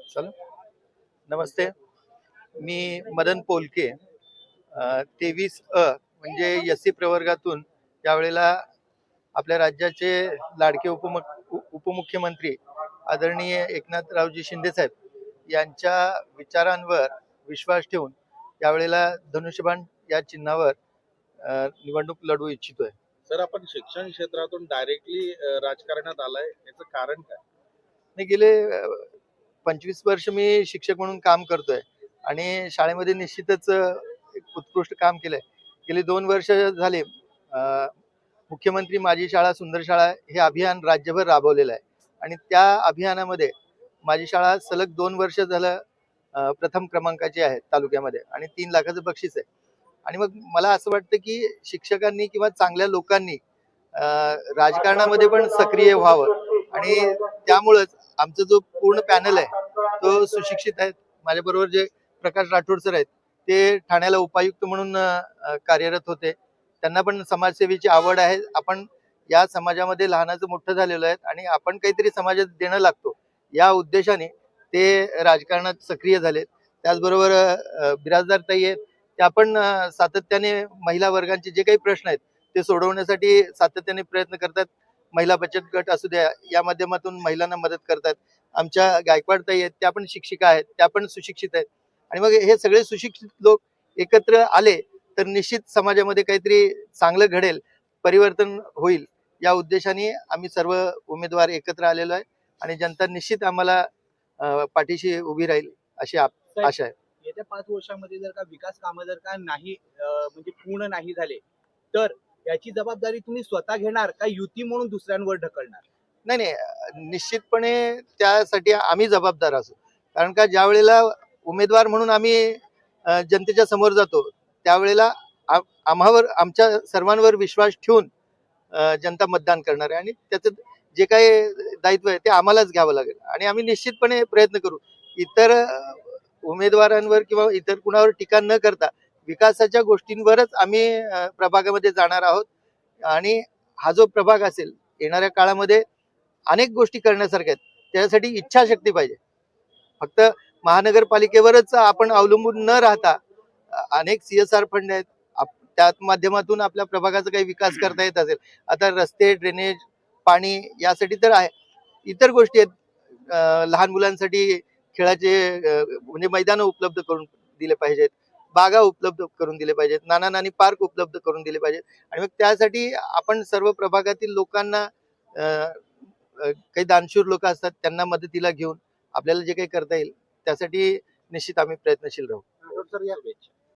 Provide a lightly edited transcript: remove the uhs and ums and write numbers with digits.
चला. नमस्ते. मी मदन पोलके. 23 म्हणजे एससी प्रवर्गातून त्यावेळेला आपल्या राज्याचे लाडके उपमुख्यमंत्री आदरणीय एकनाथरावजी शिंदे साहेब यांच्या विचारांवर विश्वास ठेवून त्यावेळेला धनुष्यबाण या चिन्हावर निवडणूक लढवू इच्छितोय. सर, आपण शिक्षण क्षेत्रातून डायरेक्टली राजकारणात आलाय, याचं कारण काय? मी गेले 25 वर्ष मी शिक्षक म्हणून काम करतोय आणि शाळेमध्ये निश्चितच एक उत्कृष्ट काम केलंय. गेली 2 वर्ष झाले मुख्यमंत्री माझी शाळा सुंदर शाळा हे अभियान राज्यभर राबवलेलं आहे आणि त्या अभियानामध्ये माझी शाळा सलग 2 वर्ष झालं प्रथम क्रमांकाची आहे तालुक्यामध्ये आणि 3 लाखाचं बक्षीस आहे. आणि मग मला असं वाटतं की शिक्षकांनी किंवा चांगल्या लोकांनी राजकारणामध्ये पण सक्रिय व्हावं आणि त्यामुळेच आमचा जो पूर्ण पॅनल आहे तो सुशिक्षित आहेत. माझ्याबरोबर जे प्रकाश राठोड सर आहेत ते ठाण्याला उपायुक्त म्हणून कार्यरत होते. त्यांना पण समाजसेवेची आवड आहे. आपण या समाजामध्ये लहानाचं मोठं झालेलो आहे आणि आपण काहीतरी समाजात देणं लागतो या उद्देशाने ते राजकारणात सक्रिय झालेत. त्याचबरोबर बिराजदार ताई आहेत, त्या पण सातत्याने महिला वर्गांचे जे काही प्रश्न आहेत ते सोडवण्यासाठी सातत्याने प्रयत्न करतात. महिला बचत गट असू द्या या माध्यमातून महिलांना मदत करतात. आमच्या गायकवाड ताई आहेत, त्या पण शिक्षिका आहेत, त्या पण सुशिक्षित आहेत. आणि मग हे सगळे सुशिक्षित लोक एकत्र आले तर निश्चित समाजामध्ये काहीतरी चांगलं घडेल, परिवर्तन होईल या उद्देशाने आम्ही सर्व उमेदवार एकत्र आलेलो आहे आणि जनता निश्चित आम्हाला पाठीशी उभी राहील अशी आशा आहे. येत्या 5 वर्षांमध्ये जर का विकास कामं जर का नाही म्हणजे पूर्ण नाही झाले तर याची जबाबदारी तुम्ही स्वतः घेणार का युती म्हणून दुसऱ्यांवर ढकलणार? नाही नाही, निश्चितपणे त्यासाठी आम्ही जबाबदार असू. कारण का ज्या वेळेला उमेदवार म्हणून आम्ही जनतेच्या समोर जातो त्यावेळेला आम्हावर आमच्या सर्वांवर विश्वास ठेवून जनता मतदान करणार आहे आणि त्याचं जे काही दायित्व आहे ते आम्हालाच घ्यावं लागेल आणि आम्ही निश्चितपणे प्रयत्न करू. इतर उमेदवारांवर किंवा इतर कुणावर टीका न करता विकासाच्या गोष्टींवरच आम्ही प्रभागामध्ये जाणार आहोत आणि हा जो प्रभाग असेल येणाऱ्या काळामध्ये अनेक गोष्टी करण्यासारख्या आहेत. त्यासाठी इच्छाशक्ती पाहिजे. फक्त महानगरपालिकेवरच आपण अवलंबून न राहता अनेक CSR फंड आहेत, त्या माध्यमातून आपल्या प्रभागाचा काही विकास करता येत असेल. आता रस्ते, ड्रेनेज, पाणी यासाठी तर आहे. इतर गोष्टी आहेत. लहान मुलांसाठी खेळाचे म्हणजे मैदानं उपलब्ध करून दिले पाहिजेत, बागा उपलब्ध करून दिले पाहिजेत, नाना नानी पार्क उपलब्ध करून दिले पाहिजेत. आणि मग त्यासाठी आपण सर्व प्रभागातील लोकांना काही दानशूर लोक असतात त्यांना मदतीला घेऊन आपल्याला जे काही करता येईल त्यासाठी निश्चित आम्ही प्रयत्नशील राहू. सर, या